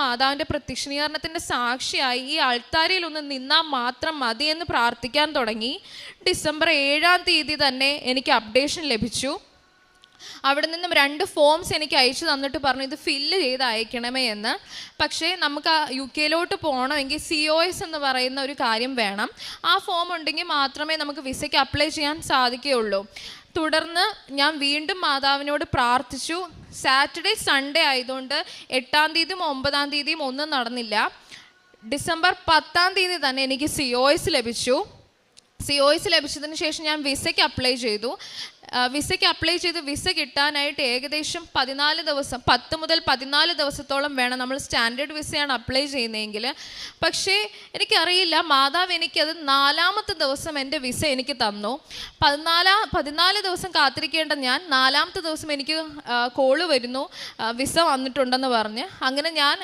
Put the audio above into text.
മാതാവിൻ്റെ പ്രത്യക്ഷീകരണത്തിൻ്റെ സാക്ഷിയായി ഈ അൾത്താരയിൽ ഒന്ന് നിന്നാൽ മാത്രം മതിയെന്ന് പ്രാർത്ഥിക്കാൻ തുടങ്ങി. ഡിസംബർ 7-ാം തീയതി തന്നെ എനിക്ക് അപ്ഡേഷൻ ലഭിച്ചു. അവിടെ നിന്നും 2 ഫോംസ് എനിക്ക് അയച്ചു തന്നിട്ട് പറഞ്ഞു ഇത് ഫില്ല് ചെയ്ത് അയക്കണമേ എന്ന്. പക്ഷേ നമുക്ക് UK പോകണമെങ്കിൽ COS എന്ന് പറയുന്ന ഒരു കാര്യം വേണം. ആ ഫോം ഉണ്ടെങ്കിൽ മാത്രമേ നമുക്ക് വിസയ്ക്ക് അപ്ലൈ ചെയ്യാൻ സാധിക്കുകയുള്ളൂ. തുടർന്ന് ഞാൻ വീണ്ടും മാതാവിനോട് പ്രാർത്ഥിച്ചു. സാറ്റർഡേ സൺഡേ ആയതുകൊണ്ട് 8-ാം തീയതിയും 9-ാം തീയതിയും ഒന്നും നടന്നില്ല. ഡിസംബർ 10-ാം തീയതി തന്നെ എനിക്ക് COS ലഭിച്ചു. COS ലഭിച്ചതിന് ശേഷം ഞാൻ വിസയ്ക്ക് അപ്ലൈ ചെയ്തു. വിസ കിട്ടാനായിട്ട് ഏകദേശം 14 ദിവസം 10 മുതൽ 14 ദിവസത്തോളം വേണം. നമ്മൾ സ്റ്റാൻഡേർഡ് വിസയാണ് അപ്ലൈ ചെയ്യുന്നതെങ്കിൽ. പക്ഷേ എനിക്കറിയില്ല, മാതാവ് എനിക്കത് 4-ാമത്തെ ദിവസം എൻ്റെ വിസ എനിക്ക് തന്നു. 14 ദിവസം കാത്തിരിക്കേണ്ട ഞാൻ 4-ാമത്തെ ദിവസം എനിക്ക് കോള് വരുന്നു, വിസ വന്നിട്ടുണ്ടെന്ന് പറഞ്ഞ്. അങ്ങനെ ഞാൻ